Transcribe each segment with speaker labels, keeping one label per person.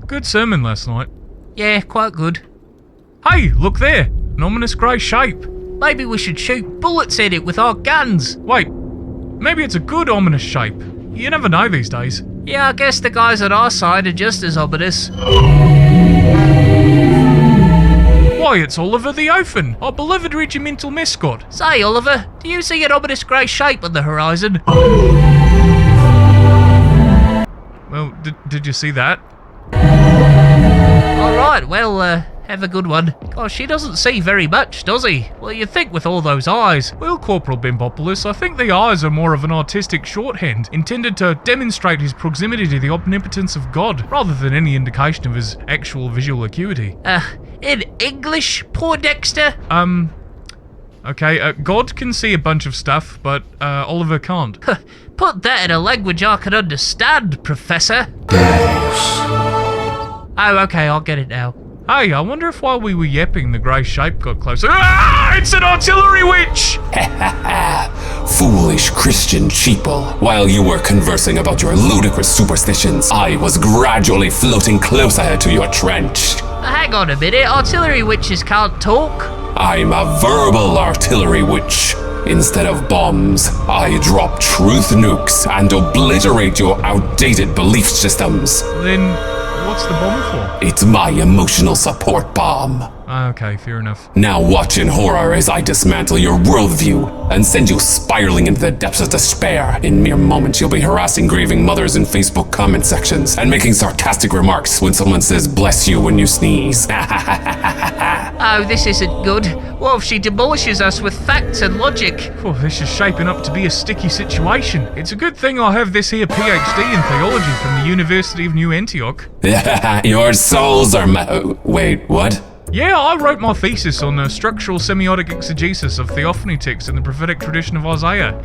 Speaker 1: Good sermon last night.
Speaker 2: Yeah, quite good.
Speaker 1: Hey, look there! An ominous grey shape.
Speaker 2: Maybe we should shoot bullets at it with our guns.
Speaker 1: Wait, maybe it's a good ominous shape. You never know these days.
Speaker 2: Yeah, I guess the guys on our side are just as ominous.
Speaker 1: Why, it's Oliver the Ophan, our beloved regimental mascot.
Speaker 2: Say, Oliver, do you see an ominous grey shape on the horizon?
Speaker 1: Well, did you see that?
Speaker 2: Alright, well, have a good one. Gosh, he doesn't see very much, does he? Well, you'd think with all those eyes.
Speaker 1: Well, Corporal Bimbopoulos, I think the eyes are more of an artistic shorthand, intended to demonstrate his proximity to the omnipotence of God, rather than any indication of his actual visual acuity.
Speaker 2: In English, poor Dexter?
Speaker 1: Okay, God can see a bunch of stuff, but Oliver can't.
Speaker 2: Put that in a language I can understand, Professor. Oh, okay, I'll get it now.
Speaker 1: Hey, I wonder if while we were yapping, the grey shape got closer. Ah! It's an artillery witch!
Speaker 3: Foolish Christian sheeple. While you were conversing about your ludicrous superstitions, I was gradually floating closer to your trench.
Speaker 2: Hang on a minute, artillery witches can't talk.
Speaker 3: I'm a verbal artillery witch. Instead of bombs, I drop truth nukes and obliterate your outdated belief systems.
Speaker 1: Then what's the bomb for?
Speaker 3: It's my emotional support bomb.
Speaker 1: Okay, fair enough.
Speaker 3: Now watch in horror as I dismantle your worldview and send you spiraling into the depths of despair. In mere moments, you'll be harassing grieving mothers in Facebook comment sections and making sarcastic remarks when someone says bless you when you sneeze.
Speaker 2: Oh, this isn't good. What if she demolishes us with facts and logic?
Speaker 1: Oh, this is shaping up to be a sticky situation. It's a good thing I have this here PhD in theology from the University of New Antioch.
Speaker 3: Your souls are wait, what?
Speaker 1: Yeah, I wrote my thesis on structural semiotic exegesis of theophany texts in the prophetic tradition of Isaiah.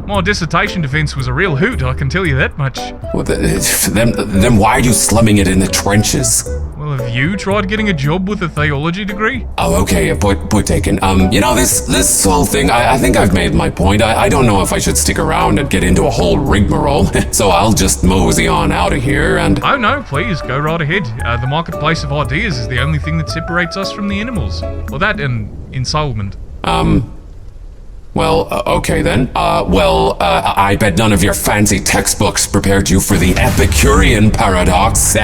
Speaker 1: My dissertation defense was a real hoot, I can tell you that much.
Speaker 3: Well, then why are you slumming it in the trenches?
Speaker 1: Well, have you tried getting a job with a theology degree?
Speaker 3: Oh, okay, point taken. You know, this whole thing, I think I've made my point. I don't know if I should stick around and get into a whole rigmarole, so I'll just mosey on out of here and...
Speaker 1: Oh no, please, go right ahead. The marketplace of ideas is the only thing that separates us from the animals. Well, that and ensoulment.
Speaker 3: Well, okay then. I bet none of your fancy textbooks prepared you for the epicurean paradox.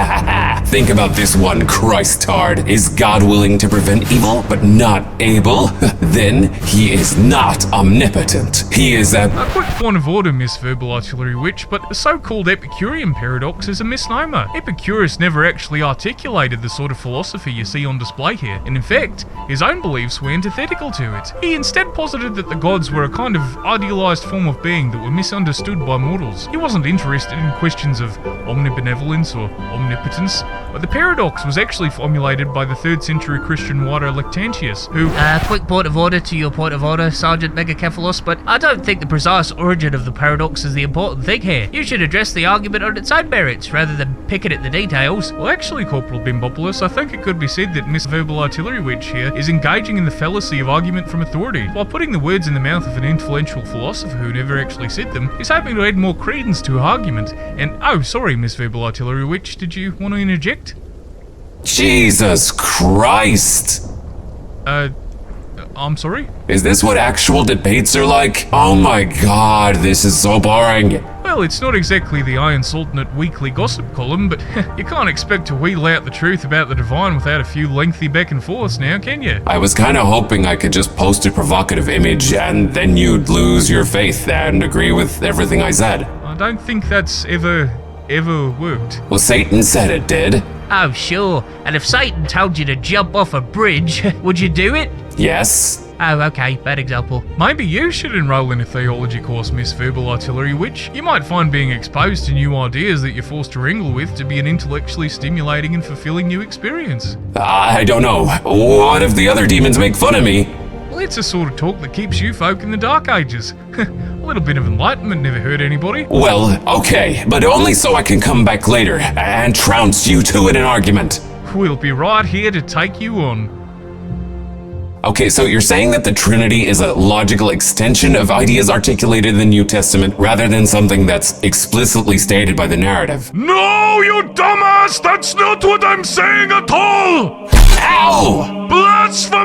Speaker 3: Think about this one, Christ-tard. Is God willing to prevent evil, but not able? Then he is not omnipotent. He is a
Speaker 1: quick point of order, Miss Verbal Artillery Witch, but the so-called epicurean paradox is a misnomer. Epicurus never actually articulated the sort of philosophy you see on display here, and in fact, his own beliefs were antithetical to it. He instead posited that the gods were a kind of idealized form of being that were misunderstood by mortals. He wasn't interested in questions of omnibenevolence or omnipotence. But the paradox was actually formulated by the 3rd century Christian writer Lactantius, who...
Speaker 2: Quick point of order to your point of order, Sergeant Megaccephalus, but I don't think the precise origin of the paradox is the important thing here. You should address the argument on its own merits, rather than picking at the details.
Speaker 1: Well, actually, Corporal Bimbopoulos, I think it could be said that Miss Verbal Artillery Witch here is engaging in the fallacy of argument from authority, while putting the words in the mouth of an influential philosopher who never actually said them, is hoping to add more credence to her argument. And, oh, sorry, Miss Verbal Artillery Witch, did you want to interject?
Speaker 3: Jesus Christ!
Speaker 1: I'm sorry?
Speaker 3: Is this what actual debates are like? Oh my god, this is so boring.
Speaker 1: Well, it's not exactly the Iron Sultanate weekly gossip column, but you can't expect to wheedle out the truth about the divine without a few lengthy back and forths now, can you?
Speaker 3: I was kinda hoping I could just post a provocative image and then you'd lose your faith and agree with everything I said.
Speaker 1: I don't think that's ever worked.
Speaker 3: Well, Satan said it did.
Speaker 2: Oh, sure. And if Satan told you to jump off a bridge, would you do it?
Speaker 3: Yes.
Speaker 2: Oh, okay, bad example.
Speaker 1: Maybe you should enroll in a theology course, Miss Verbal Artillery Witch. You might find being exposed to new ideas that you're forced to wrangle with to be an intellectually stimulating and fulfilling new experience.
Speaker 3: I don't know. What if the other demons make fun of me?
Speaker 1: Well, it's a sort of talk that keeps you folk in the Dark Ages. A little bit of enlightenment never hurt anybody.
Speaker 3: Well, okay, but only so I can come back later and trounce you two in an argument.
Speaker 1: We'll be right here to take you on.
Speaker 3: Okay, so you're saying that the Trinity is a logical extension of ideas articulated in the New Testament rather than something that's explicitly stated by the narrative?
Speaker 1: No, you dumbass! That's not what I'm saying at all!
Speaker 3: Ow!
Speaker 1: Blasphemy!